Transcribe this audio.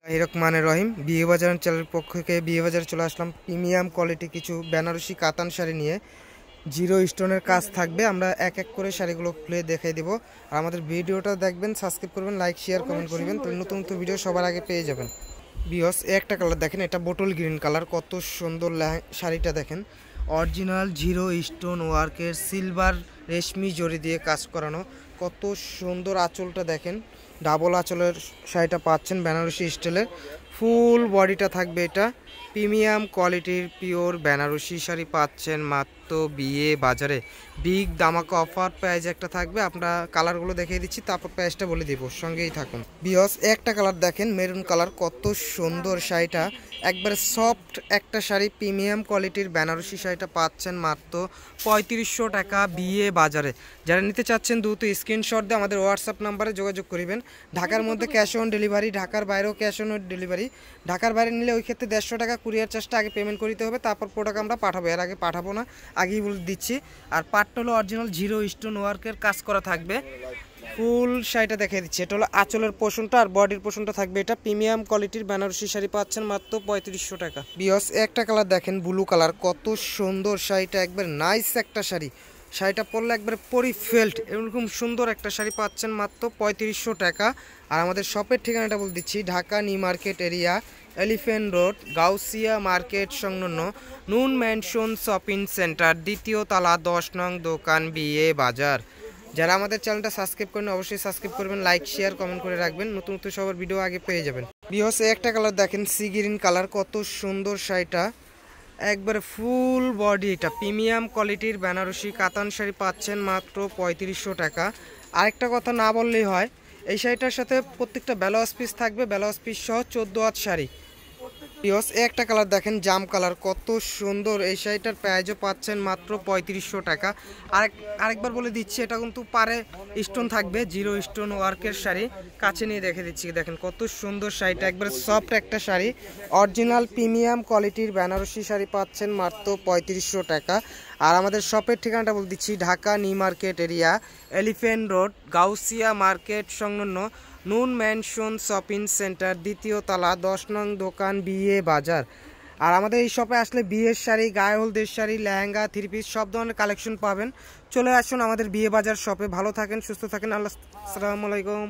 রহমানির রহিম বিয়ে বাজার চ্যানেলের পক্ষ থেকে বিয়ে বাজারে চলে আসলাম প্রিমিয়াম কোয়ালিটি কিছু বেনারসি কাতান শাড়ি নিয়ে। জিরো স্টোনের কাজ থাকবে, আমরা এক এক করে শাড়িগুলো খুলে দেখিয়ে দেবো। আর আমাদের ভিডিওটা দেখবেন, সাবস্ক্রাইব করবেন, লাইক শেয়ার কমেন্ট করবেন, তো নতুন নতুন ভিডিও সবার আগে পেয়ে যাবেন। বিয়স একটা কালার দেখেন, এটা বোটল গ্রিন কালার, কত সুন্দর শাড়িটা দেখেন। অরিজিনাল জিরো স্টোন ওয়ার্কের সিলভার রেশমি জড়ি দিয়ে কাজ করানো, কত সুন্দর। আঁচলটা দেখেন, ডাবল আঁচলের শাড়িটা পাচ্ছেন বেনারসি স্টাইলের। ফুল বডিটা থাকবে, এটা প্রিমিয়াম কোয়ালিটির পিওর বেনারসি শাড়ি পাচ্ছেন মাত্র বিয়ে বাজারে। বিগ ধামাকা অফার প্রাইস একটা থাকবে, আমরা কালারগুলো দেখিয়ে দিচ্ছি, তারপর প্রাইসটা বলে দিব, সঙ্গেই থাকুন। বিয়স একটা কালার দেখেন, মেরুন কালার, কত সুন্দর শাড়িটা, একবারে সফট একটা শাড়ি। প্রিমিয়াম কোয়ালিটির বেনারসি শাড়িটা পাচ্ছেন মাত্র 3500 টাকা বিয়ে বাজারে। যারা নিতে চাচ্ছেন দ্রুত স্ক্রিনশট দিয়ে আমাদের হোয়াটসঅ্যাপ নাম্বারে যোগাযোগ করিবেন। ঢাকার মধ্যে ক্যাশ অন ডেলিভারি, ঢাকার বাইরেও ক্যাশ অন ডেলিভারি। ঢাকার বাইরে নিলে ওই ক্ষেত্রে 150 টাকা কুরিয়ার চার্জটা আগে পেমেন্ট করতে হবে, তারপর প্রোডাক্ট আমরা পাঠাবো, এর আগে পাঠাবো না, আগেই বলে দিচ্ছি। আর পাটটা হলো অরিজিনাল জিরো স্টোন ওয়ার্কের কাজ করা থাকবে। ফুল শাড়িটা দেখিয়ে দিচ্ছি, এটা হলো আঁচলের পোষণটা, আর বডির পোষণটা থাকবে। এটা প্রিমিয়াম কোয়ালিটির বেনারসি শাড়ি পাচ্ছেন মাত্র 3500 টাকা। বিয়স একটা কালার দেখেন, ব্লু কালার, কত সুন্দর শাড়িটা, একবার নাইস একটা শাড়ি। শাড়িটা পরলে একবার পরিফেল্ট, এরকম সুন্দর একটা শাড়ি পাচ্ছেন মাত্র 3500 টাকা। আর আমাদের শপের ঠিকানাটা বলে দিচ্ছি, Dhaka new market area, elephant road, Gausia market সংলগ্ন নুন ম্যানশন শপিং সেন্টার, দ্বিতীয় তলা, 10 নং দোকান, বিয়ে বাজার। যারা আমাদের চ্যানেলটা সাবস্ক্রাইব করেন অবশ্যই সাবস্ক্রাইব করবেন, লাইক শেয়ার কমেন্ট করে রাখবেন, নতুন নতুন সবার ভিডিও আগে পেয়ে যাবেন। বিহস একটা কালার দেখেন, সি গ্রিন কালার, কত সুন্দর শাড়িটা, একবারে ফুল বডি। এটা প্রিমিয়াম কোয়ালিটির বেনারসি কাতান শাড়ি পাচ্ছেন মাত্র 3500 টাকা। আরেকটা কথা না বললেই হয়, এই শাড়িটার সাথে প্রত্যেকটা ব্লাউজ পিস থাকবে, ব্লাউজ পিস সহ 14 হাত শাড়ি। বিয়স একটা কালার দেখেন, জাম কালার, কত সুন্দর। এই শাড়িটার প্রাইজও পাচ্ছেন মাত্র 3500 টাকা। আরেকবার বলে দিচ্ছি, এটা কিন্তু পারে স্টোন থাকবে, জিরো স্টোন ওয়ার্কের শাড়ি। কাছে নিয়ে দেখে দিচ্ছি, দেখেন কত সুন্দর শাড়িটা, একবার সফট একটা শাড়ি। অরিজিনাল প্রিমিয়াম কোয়ালিটির বেনারসি শাড়ি পাচ্ছেন মাত্র 3500 টাকা। আর আমাদের শপের ঠিকানাটা বলে দিচ্ছি, Dhaka new market area, elephant road, Gausia market সংলগ্ন নুন ম্যানশন শপিং সেন্টার, দ্বিতীয় তলা, 10 নং দোকান, বিয়ে বাজার। আর আমাদের এই শপে আসলে বিয়ের শাড়ি, গায়ে হলদের শাড়ি, লেহেঙ্গা, থ্রি পিস সব ধরনের কালেকশন পাবেন। চলে আসুন আমাদের বিয়ে বাজার শপে। ভালো থাকেন, সুস্থ থাকেন, আল্লাহ, আসসালামু আলাইকুম।